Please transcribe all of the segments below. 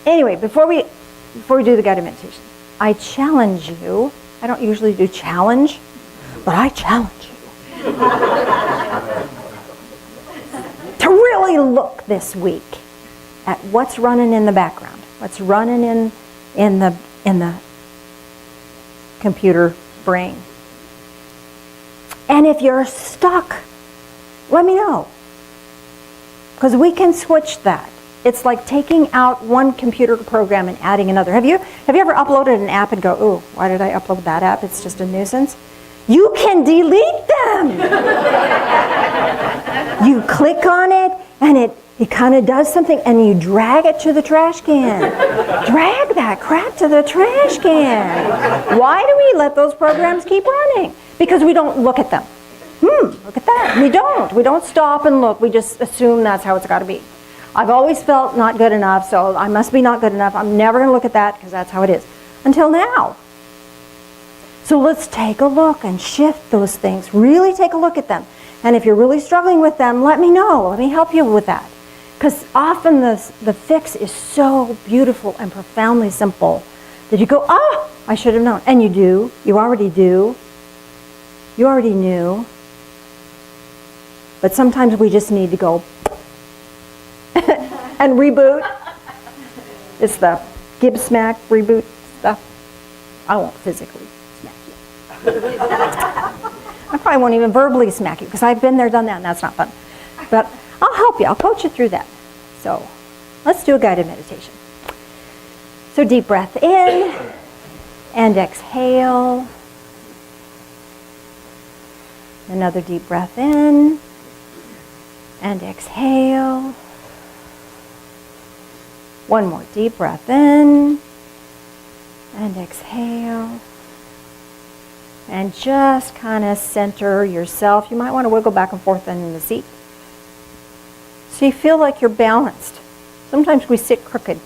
Anyway, before we do the guided meditation, I challenge you. I don't usually do challenge, but I challenge you to really look this week at what's running in the background, what's running in the computer brain. And if you're stuck, let me know, because we can switch that. It's like taking out one computer program and adding another. Have you ever uploaded an app and go, "Oh, why did I upload that app? It's just a nuisance"? You can delete them. You click on it and it kind of does something, and you drag it to the trash can. Drag that crap to the trash can. Why do we let those programs keep running? Because we don't look at them. Look at that. We don't. We don't stop and look. We just assume that's how it's got to be. I've always felt not good enough, so I must be not good enough. I'm never going to look at that because that's how it is. Until now. So let's take a look and shift those things. Really take a look at them. And if you're really struggling with them, let me know. Let me help you with that. Because often the fix is so beautiful and profoundly simple that you go, "Oh, I should have known." And you do. You already do. You already knew. But sometimes we just need to go and reboot. It's the give smack reboot stuff. I won't physically smack you. I probably won't even verbally smack you because I've been there, done that, and that's not fun. But I'll help you. I'll coach you through that. So let's do a guided meditation. So deep breath in and exhale. Another deep breath in and exhale. One more deep breath in and exhale. And just kind of center yourself. You might want to wiggle back and forth in the seat, so you feel like you're balanced. Sometimes we sit crooked.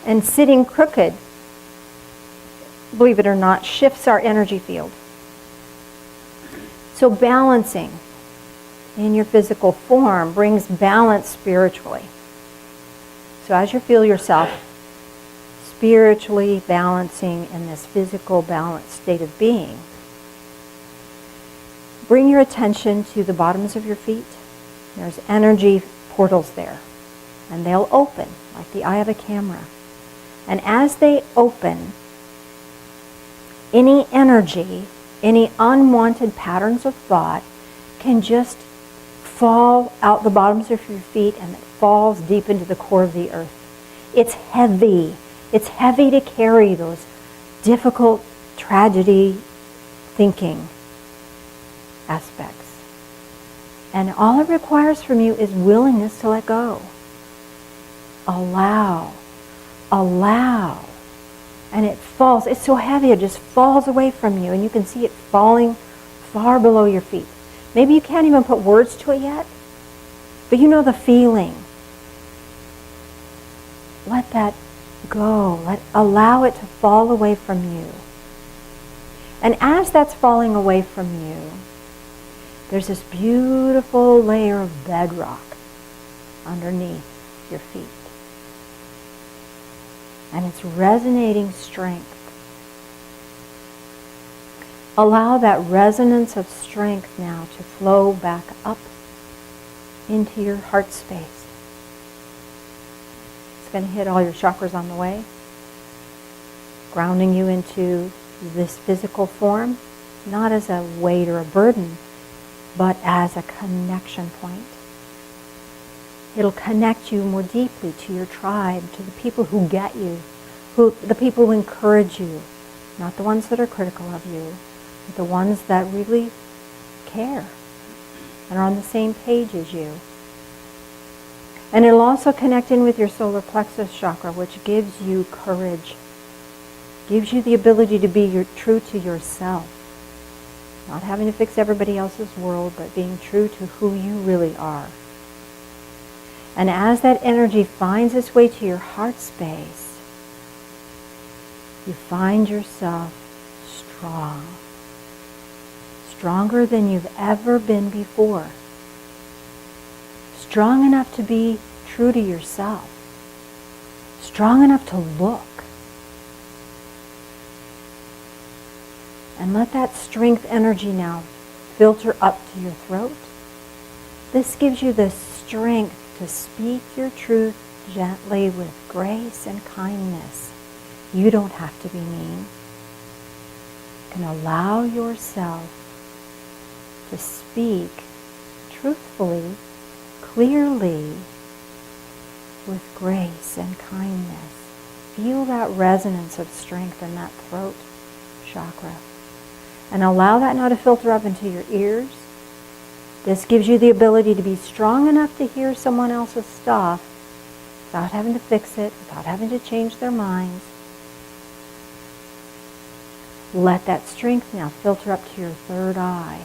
And sitting crooked, believe it or not, shifts our energy field. So balancing in your physical form brings balance spiritually. So as you feel yourself spiritually balancing in this physical balanced state of being, bring your attention to the bottoms of your feet. There's energy portals there, and they'll open like the eye of a camera. And as they open, any energy, any unwanted patterns of thought can just fall out the bottoms of your feet, and it falls deep into the core of the earth. It's heavy. It's heavy to carry those difficult tragedy thinking aspects. And all it requires from you is willingness to let go. Allow. And it falls. It's so heavy, it just falls away from you, and you can see it falling far below your feet. Maybe you can't even put words to it yet, but you know the feeling. Let that go. Allow it to fall away from you. And as that's falling away from you, there's this beautiful layer of bedrock underneath your feet. And it's resonating strength. Allow that resonance of strength now to flow back up into your heart space. It's going to hit all your chakras on the way, grounding you into this physical form, not as a weight or a burden, but as a connection point. It'll connect you more deeply to your tribe, to the people who get you, the people who encourage you, not the ones that are critical of you, but the ones that really care and are on the same page as you. And it'll also connect in with your solar plexus chakra, which gives you courage, gives you the ability to be true to yourself, not having to fix everybody else's world, but being true to who you really are. And as that energy finds its way to your heart space, you find yourself strong. Stronger than you've ever been before. Strong enough to be true to yourself. strong enough to look. And let that strength energy now filter up to your throat. This gives you the strength to speak your truth gently with grace and kindness. You don't have to be mean. You can allow yourself to speak truthfully, clearly, with grace and kindness. Feel that resonance of strength in that throat chakra. And allow that now to filter up into your ears. This gives you the ability to be strong enough to hear someone else's stuff without having to fix it, without having to change their minds. Let that strength now filter up to your third eye.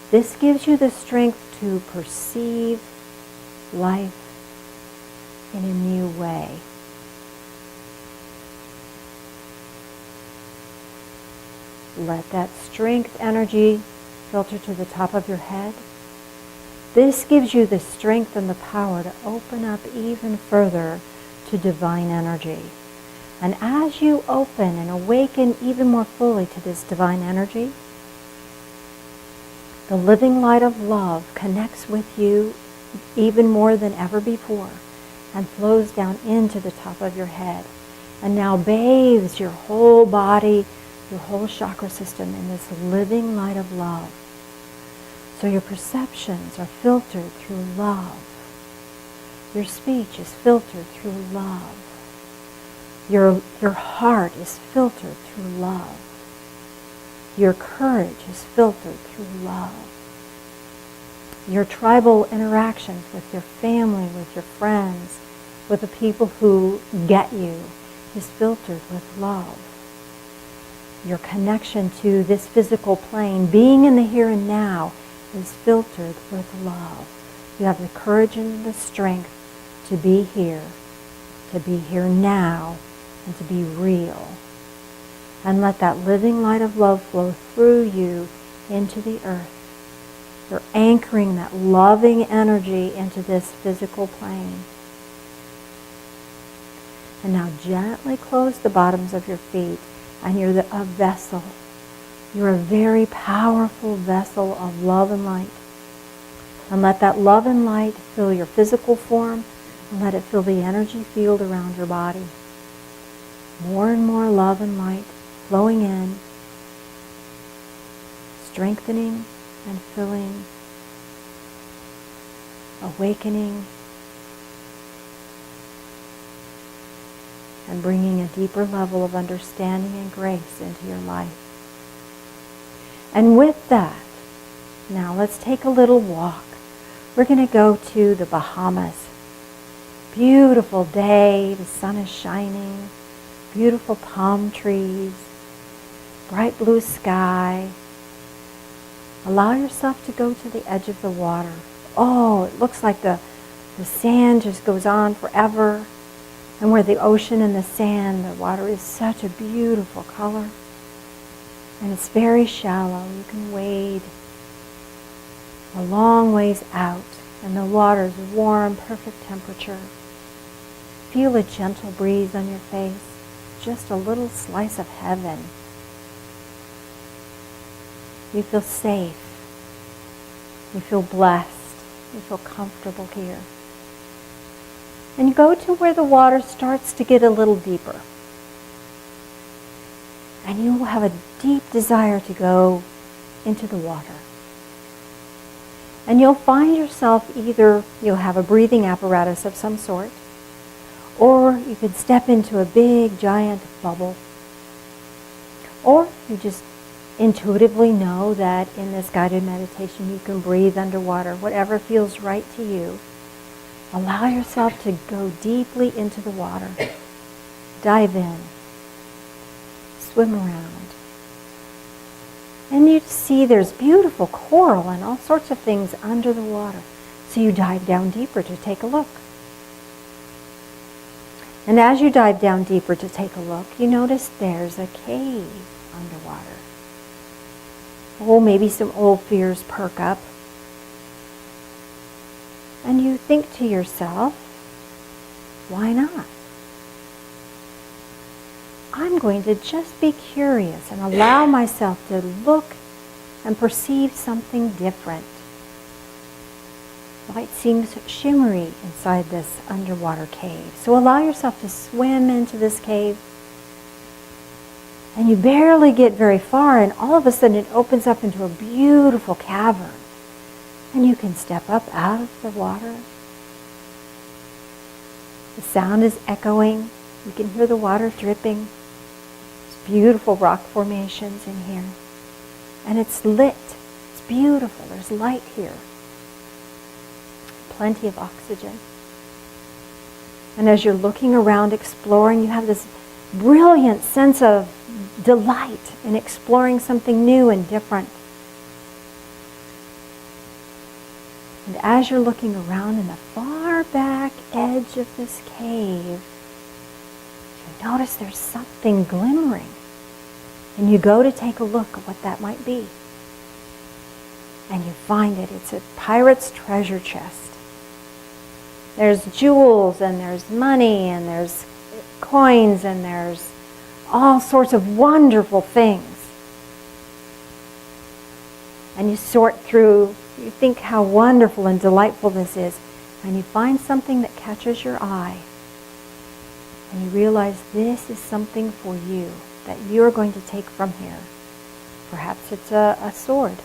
This gives you the strength to perceive life in a new way. Let that strength energy filter to the top of your head. This gives you the strength and the power to open up even further to divine energy. And as you open and awaken even more fully to this divine energy, the living light of love connects with you even more than ever before and flows down into the top of your head and now bathes your whole body, your whole chakra system in this living light of love. So your perceptions are filtered through love. Your speech is filtered through love. Your heart is filtered through love. Your courage is filtered through love. Your tribal interactions with your family, with your friends, with the people who get you is filtered with love. Your connection to this physical plane, being in the here and now, is filtered with love. You have the courage and the strength to be here now, and to be real. And let that living light of love flow through you into the earth. You're anchoring that loving energy into this physical plane. And now gently close the bottoms of your feet, and you're a vessel. You're a very powerful vessel of love and light. And let that love and light fill your physical form, and let it fill the energy field around your body. More and more love and light flowing in, strengthening and filling, awakening, and bringing a deeper level of understanding and grace into your life. And with that, now let's take a little walk. We're going to go to the Bahamas. Beautiful day, the sun is shining, beautiful palm trees, bright blue sky. Allow yourself to go to the edge of the water. Oh, it looks like the sand just goes on forever. And where the ocean and the sand, the water is such a beautiful color. And it's very shallow. You can wade a long ways out. And the water is warm, perfect temperature. Feel a gentle breeze on your face. Just a little slice of heaven. You feel safe. You feel blessed. You feel comfortable here. And you go to where the water starts to get a little deeper. And you will have a deep desire to go into the water. And you'll find yourself either, you'll have a breathing apparatus of some sort, or you could step into a big, giant bubble. Or you just intuitively know that in this guided meditation you can breathe underwater, whatever feels right to you. Allow yourself to go deeply into the water. Dive in. Swim around. And you see there's beautiful coral and all sorts of things under the water. So you dive down deeper to take a look. And as you dive down deeper to take a look, you notice there's a cave underwater. Oh, maybe some old fears perk up. And you think to yourself, why not? I'm going to just be curious and allow myself to look and perceive something different. Light seems shimmery inside this underwater cave. So allow yourself to swim into this cave. And you barely get very far, and all of a sudden it opens up into a beautiful cavern. And you can step up out of the water. The sound is echoing. You can hear the water dripping. There's beautiful rock formations in here. And it's lit. It's beautiful. There's light here. Plenty of oxygen. And as you're looking around, exploring, you have this brilliant sense of delight in exploring something new and different. And as you're looking around in the far back edge of this cave, you notice there's something glimmering. And you go to take a look at what that might be. And you find it. It's a pirate's treasure chest. There's jewels, and there's money, and there's coins, and there's all sorts of wonderful things. And you sort through, you think how wonderful and delightful this is, and you find something that catches your eye. And you realize this is something for you that you're going to take from here. Perhaps it's a sword.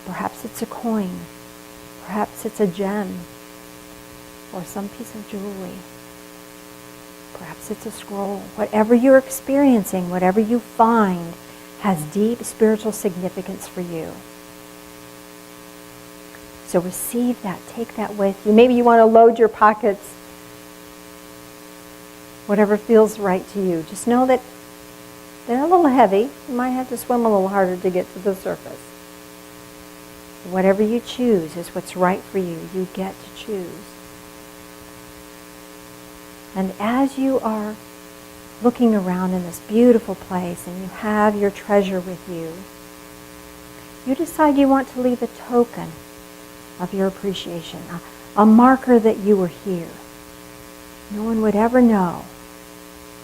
Perhaps it's a coin. Perhaps it's a gem. Or some piece of jewelry. Perhaps it's a scroll. Whatever you're experiencing, whatever you find, has deep spiritual significance for you. So receive that. Take that with you. Maybe you want to load your pockets. Whatever feels right to you. Just know that they're a little heavy. You might have to swim a little harder to get to the surface. Whatever you choose is what's right for you. You get to choose. And as you are looking around in this beautiful place and you have your treasure with you, you decide you want to leave a token of your appreciation, a marker that you were here. No one would ever know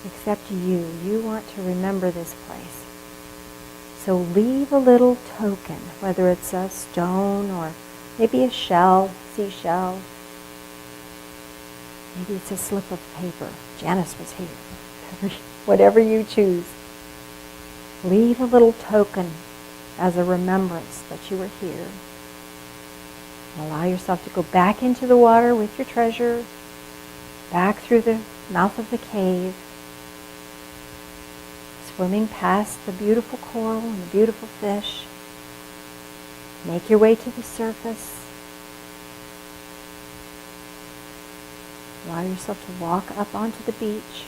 except you. You want to remember this place. So leave a little token, whether it's a stone or maybe a shell, seashell. Maybe it's a slip of paper. Janice was here. Whatever you choose. Leave a little token as a remembrance that you were here. Allow yourself to go back into the water with your treasure, back through the mouth of the cave, swimming past the beautiful coral and the beautiful fish. Make your way to the surface. Allow yourself to walk up onto the beach.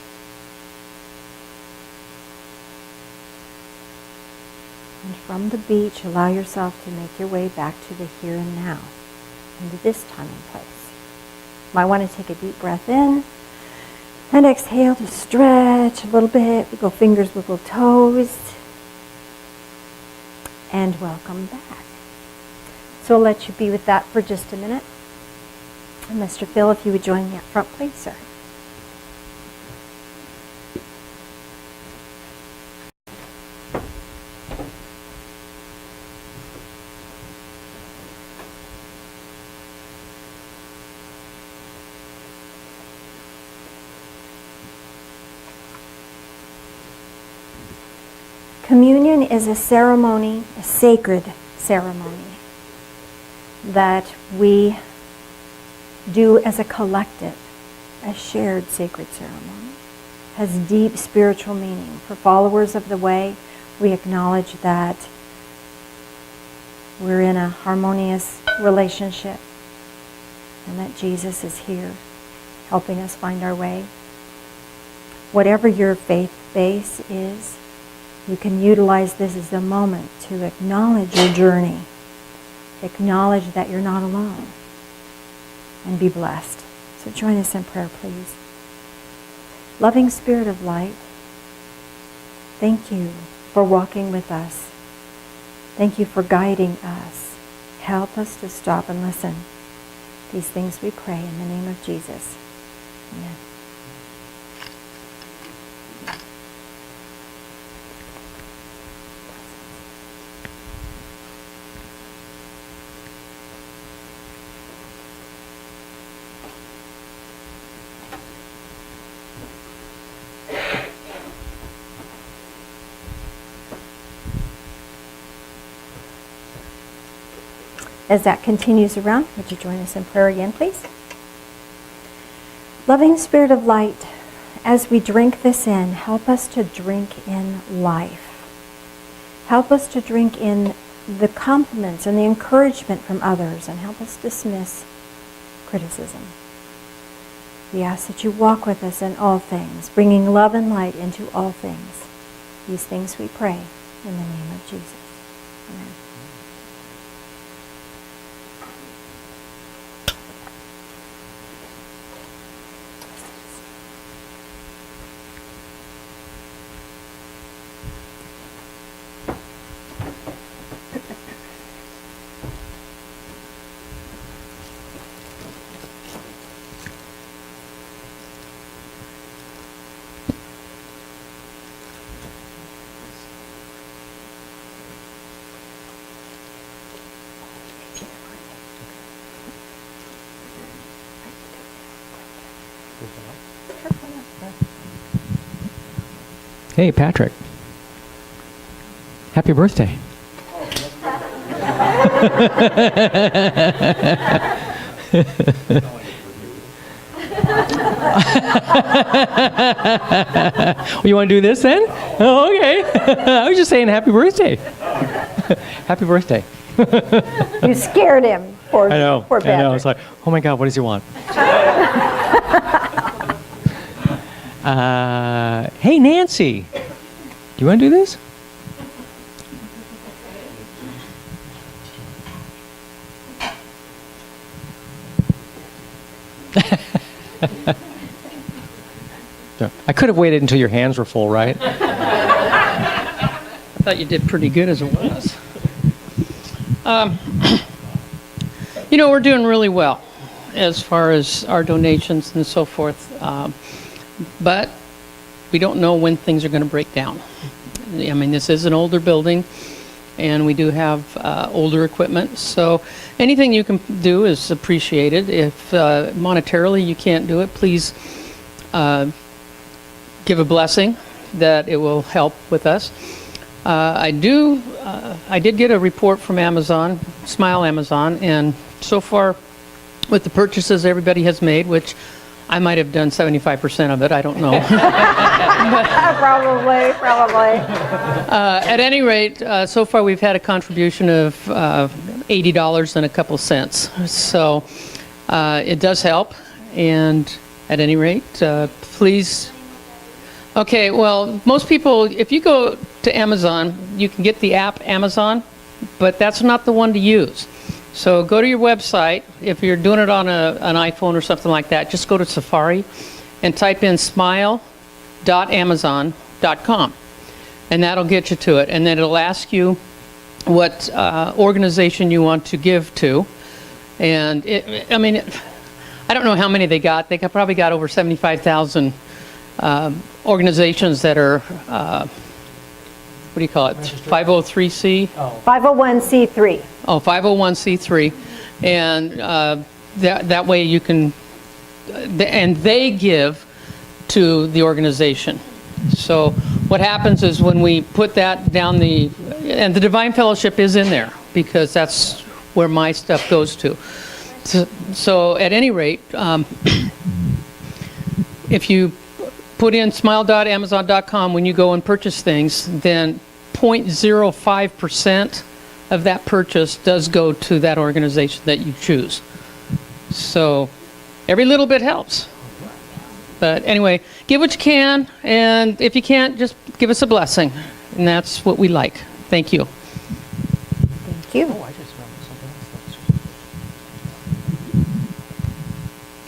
And from the beach, allow yourself to make your way back to the here and now, into this time and place. You might want to take a deep breath in and exhale to stretch a little bit. We go fingers, wiggle toes. And welcome back. So I'll let you be with that for just a minute. And Mr. Phil, if you would join me up front, please, sir. Communion is a ceremony, a sacred ceremony that we do as a collective, a shared sacred ceremony. It has deep spiritual meaning. For followers of the way, we acknowledge that we're in a harmonious relationship and that Jesus is here helping us find our way. Whatever your faith base is, you can utilize this as a moment to acknowledge your journey. Acknowledge that you're not alone. And be blessed. So join us in prayer, please. Loving Spirit of light, thank you for walking with us. Thank you for guiding us. Help us to stop and listen. These things we pray in the name of Jesus. Amen. as that continues around, would you join us in prayer again, please? Loving Spirit of light, as we drink this in, help us to drink in life. Help us to drink in the compliments and the encouragement from others, and help us dismiss criticism. We ask that you walk with us in all things, bringing love and light into all things. These things we pray in the name of Jesus. Amen. Hey, Patrick. Happy birthday. You want to do this then? Oh, okay. I was just saying happy birthday. Happy birthday. You scared him. Poor Patrick. I know. It's like, oh my God, what does he want? Hey, Nancy. Do you want to do this? I could have waited until your hands were full, right? I thought you did pretty good as it was. We're doing really well as far as our donations and so forth. But we don't know when things are going to break down. I mean, this is an older building, and we do have older equipment. So anything you can do is appreciated. If monetarily you can't do it, please give a blessing that it will help with us. I did get a report from Amazon, Smile Amazon, and so far with the purchases everybody has made, which I might have done 75% of it, I don't know. Probably. At any rate, so far we've had a contribution of $80 and a couple cents. So it does help, and at any rate, please. Okay, well, most people, if you go to Amazon, you can get the app Amazon, but that's not the one to use. So go to your website. If you're doing it on an iPhone or something like that, just go to Safari and type in smile.amazon.com, and that'll get you to it. And then it'll ask you what organization you want to give to. And I don't know how many they got. They probably got over 75,000 organizations that are, what do you call it, 503c? 501c3. Oh, 501c3. And that way you can, and they give to the organization. So what happens is when we put that down and the Divine Fellowship is in there because that's where my stuff goes to. So at any rate, if you put in smile.amazon.com when you go and purchase things, then 0.05% of that purchase does go to that organization that you choose. So every little bit helps. But anyway, give what you can, and if you can't, just give us a blessing. And that's what we like. Thank you. Thank you.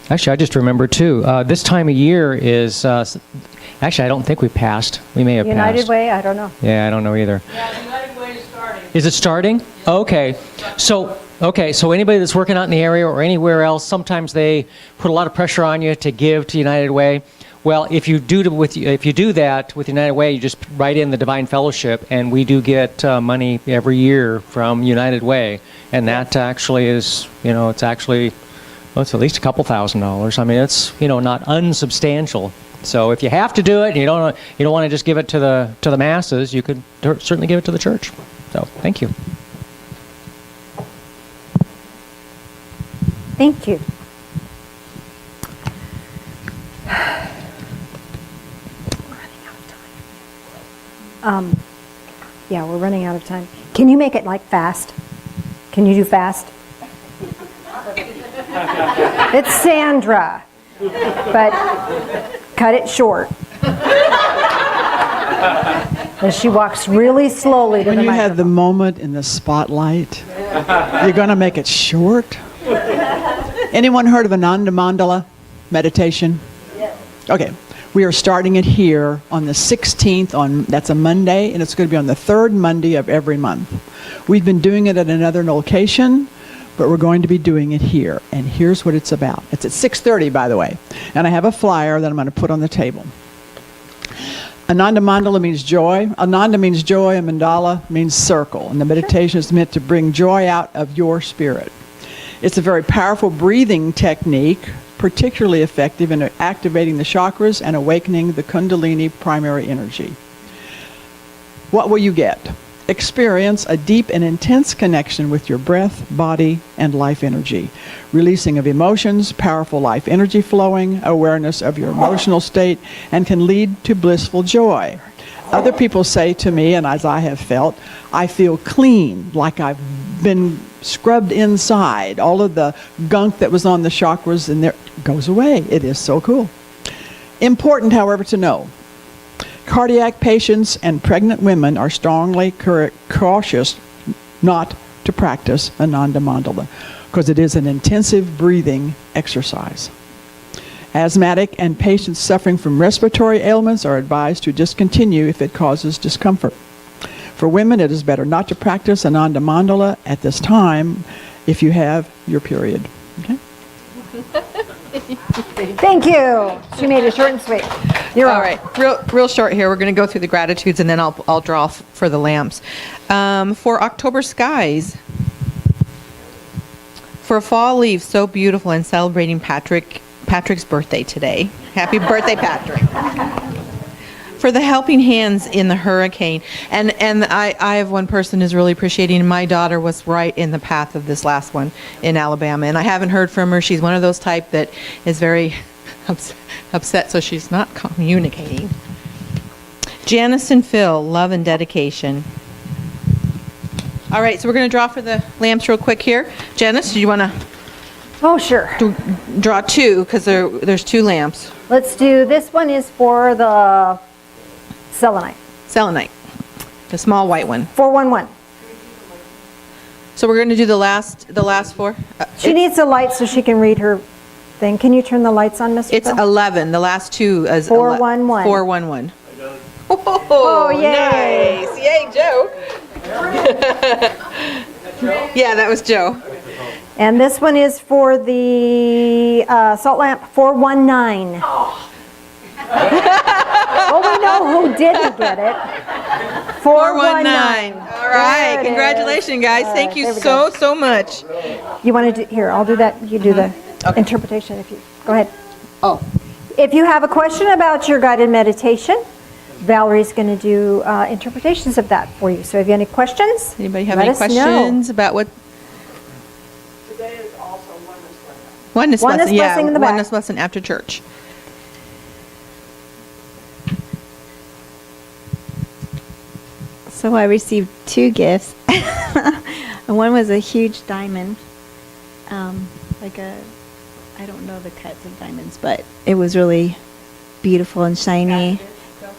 Actually, I just remembered too. This time of year is actually I don't think we passed. We may have United passed. Way, I don't know. Yeah, I don't know either. Yeah, United Way is starting. Is it starting? Okay. So anybody that's working out in the area or anywhere else, sometimes they put a lot of pressure on you to give to United Way. Well, if you do that with United Way, you just write in the Divine Fellowship, and we do get money every year from United Way, and that actually is, it's actually. Well, it's at least a couple $1,000s. I mean, it's not unsubstantial. So if you have to do it, and you don't want to just give it to the masses, you could certainly give it to the church. So thank you. Thank you. Yeah, we're running out of time. Can you make it like fast? Can you do fast? It's Sandra, but cut it short. As she walks really slowly to When the you have the microphone. moment in the spotlight, you're going to make it short? Anyone heard of Ananda Mandala meditation? Yes. Okay. We are starting it here on the 16th, that's a Monday, and it's going to be on the third Monday of every month. We've been doing it at another location, but we're going to be doing it here. And here's what it's about. It's at 6:30, by the way. And I have a flyer that I'm going to put on the table. Ananda Mandala means joy. Ananda means joy, and Mandala means circle. And the meditation is meant to bring joy out of your spirit. It's a very powerful breathing technique, particularly effective in activating the chakras and awakening the Kundalini primary energy. What will you get? Experience a deep and intense connection with your breath, body, and life energy. Releasing of emotions, powerful life energy flowing, awareness of your emotional state, and can lead to blissful joy. Other people say to me, and as I have felt, I feel clean, like I've been scrubbed inside. All of the gunk that was on the chakras and there goes away. It is so cool. Important, however, to know. Cardiac patients and pregnant women are strongly cautious not to practice Ananda Mandala because it is an intensive breathing exercise. Asthmatic and patients suffering from respiratory ailments are advised to discontinue if it causes discomfort. For women, it is better not to practice Ananda Mandala at this time if you have your period. Okay? Thank you. She made it short and sweet. You're All right, real short here. We're going to go through the gratitudes, and then I'll draw for the lamps. For October skies, for fall leaves so beautiful, and celebrating Patrick's birthday today. Happy birthday, Patrick. For the helping hands in the hurricane, and I have one person who's really appreciating. My daughter was right in the path of this last one in Alabama, and I haven't heard from her. She's one of those type that is very upset, so she's not communicating. Janice and Phil, love and dedication. All right, so we're going to draw for the lamps real quick here. Janice, do you want to Oh, sure. draw two, because there's two lamps? Let's do, this one is for the selenite. Selenite, the small white one. 411. So we're going to do the last four. She needs a light so she can read her thing. Can you turn the lights on, Mr. It's Phil? 11. The last two is 411. 411. Oh, yay. Nice. Yay, Joe. Yeah, that was Joe. And this one is for the salt lamp 419. Well, we know who didn't get it. 419. All right. There it Congratulations, is. guys. All Thank right, you there we so, go. so much. You want to do, here, I'll do that. You do the interpretation if you, go ahead. Oh. If you have a question about your guided meditation, Valerie's going to do interpretations of that for you. So if you have any questions, Anybody have let any us know. questions about what? Today is also Oneness Oneness Oneness lesson. Yeah, blessing in the back. Oneness lesson after church. So I received two gifts. One was a huge diamond, like a, I don't know the cuts of diamonds, but it was really beautiful and shiny.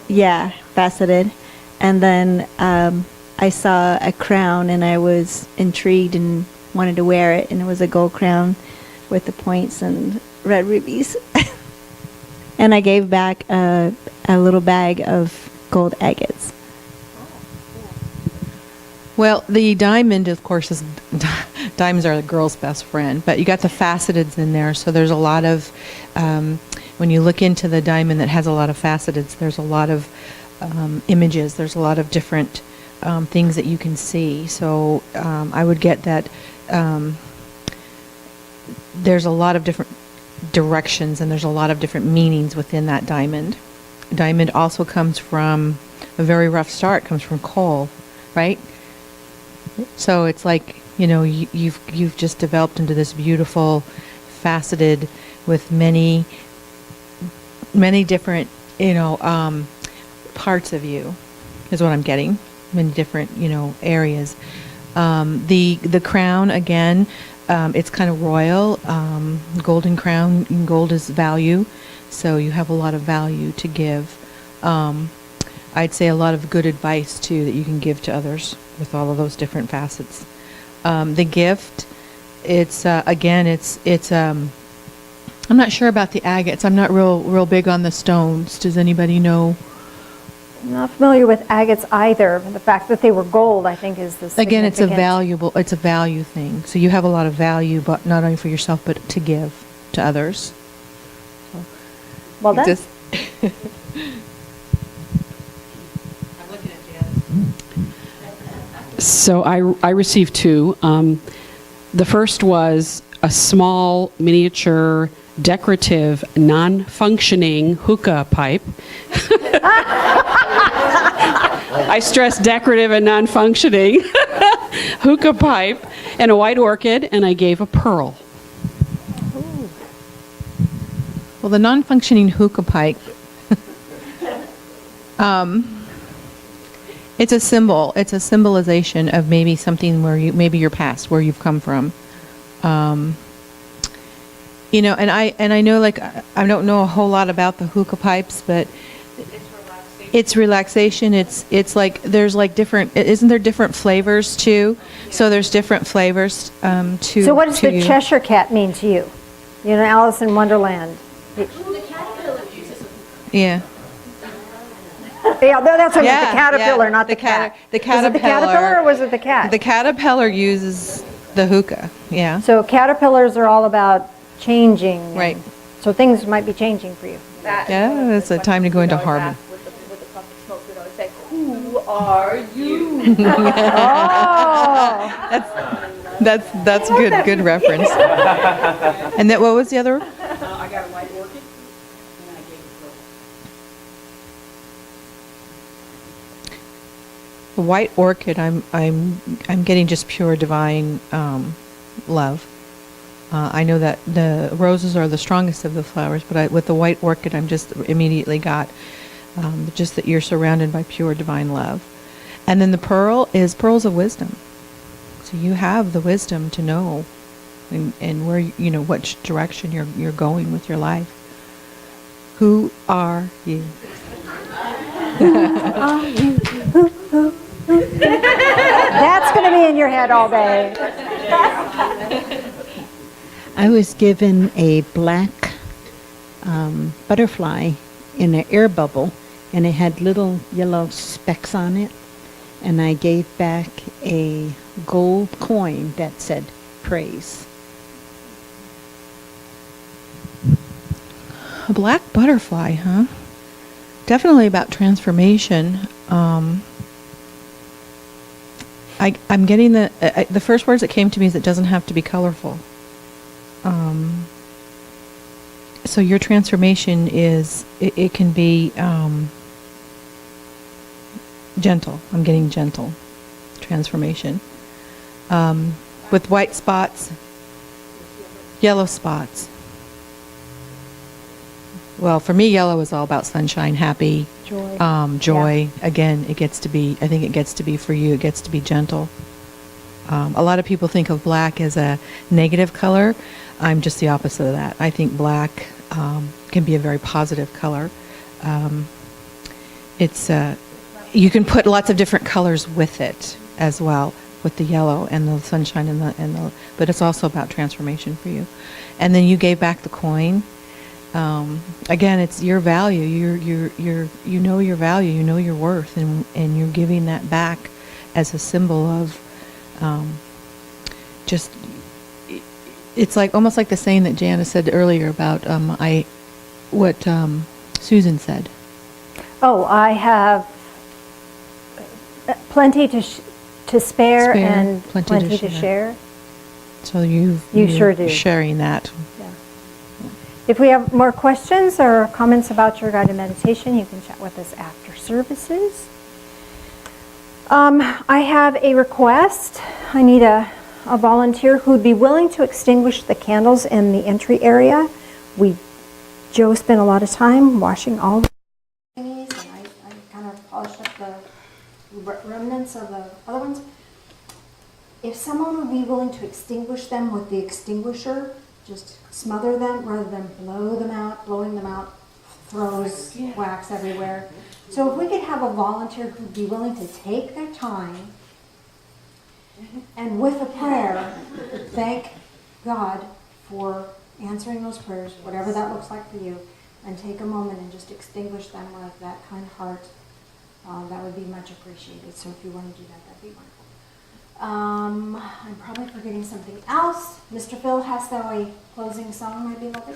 Yeah, faceted. And then I saw a crown, and I was intrigued and wanted to wear it, and it was a gold crown with the points and red rubies. And I gave back a little bag of gold agates. Well, the diamond, of course, is diamonds are the girl's best friend, but you got the faceteds in there, so there's a lot of when you look into the diamond that has a lot of faceteds, there's a lot of images, there's a lot of different things that you can see. So I would get that there's a lot of different directions, and there's a lot of different meanings within that diamond. Diamond also comes from a very rough start, comes from coal, right? So it's like, you know, you've just developed into this beautiful faceted with many different, parts of you, is what I'm getting. Many different, areas. The crown, again, it's kind of royal, golden crown. Gold is value, so you have a lot of value to give. I'd say a lot of good advice too that you can give to others with all of those different facets. The gift, it's again, it's. I'm not sure about the agates. I'm not real big on the stones. Does anybody know? I'm not familiar with agates either. The fact that they were gold, I think, is the Again, it's a significant- it's a value thing. So you have a lot of value, but not only for yourself, but to give to others. Well done. Just- So I received two. The first was a small, miniature, decorative, non-functioning hookah pipe. I stress decorative and non-functioning. Hookah pipe and a white orchid, and I gave a pearl. Well, the non-functioning hookah pipe, it's a symbol. It's a symbolization of maybe something maybe your past, where you've come from. And I know, like, I don't know a whole lot about the hookah pipes, but it's relaxation. It's like there's like different. Isn't there different flavors too? So there's different flavors to. So what does to the you. Cheshire Cat mean to you? Alice in Wonderland. Yeah. Yeah, that's what it was, Yeah, the caterpillar, yeah, not the the cat. the Was it the caterpillar caterpillar- or was it the cat? The caterpillar uses the hookah. Yeah. So caterpillars are all about changing. and- Right. So things might be changing for you. Yeah, it's a time to go into harmony. Oh, That's good reference. And what was the other? I got a white orchid, and I gave a pearl. The white orchid. I'm getting just pure divine love. I know that the roses are the strongest of the flowers, but with the white orchid, I'm just immediately got just that you're surrounded by pure divine love. And then the pearl is pearls of wisdom. So you have the wisdom to know and where, which direction you're going with your life. Who are you? that's going to be in your head all day. I was given a black butterfly in an air bubble, and it had little yellow specks on it. And I gave back a gold coin that said praise. A black butterfly, huh? Definitely about transformation. I'm getting the first words that came to me is it doesn't have to be colorful. So your transformation is, it can be gentle. I'm getting gentle transformation. With white spots, yellow spots. Well, for me, yellow is all about sunshine, happy, Joy. joy. Again, I think it gets to be for you, it gets to be gentle. A lot of people think of black as a negative color. I'm just the opposite of that. I think black can be a very positive color. You can put lots of different colors with it as well, with the yellow and the sunshine but it's also about transformation for you. And then you gave back the coin. Again, it's your value. You know your value. You know your worth, and you're giving that back as a symbol of just. It's like almost like the saying that Janice said earlier about what Susan said. Oh, I have plenty to spare and plenty to share. So you're sure do. sharing that. Yeah. If we have more questions or comments about your guided meditation, you can chat with us after services. I have a request. I need a a volunteer who'd be willing to extinguish the candles in the entry area. Joe spent a lot of time washing all the thingies, and I kind of polished up the remnants of the other ones. If someone would be willing to extinguish them with the extinguisher, just smother them rather than blow them out. Blowing them out throws wax everywhere. So if we could have a volunteer who'd be willing to take their time and with a prayer, thank God for answering those prayers, whatever that looks like for you, and take a moment and just extinguish them with that kind heart, that would be much appreciated. So if you want to do that, that'd be wonderful. I'm probably forgetting something else. Mr. Phil, hast thou a closing song, might be lovely?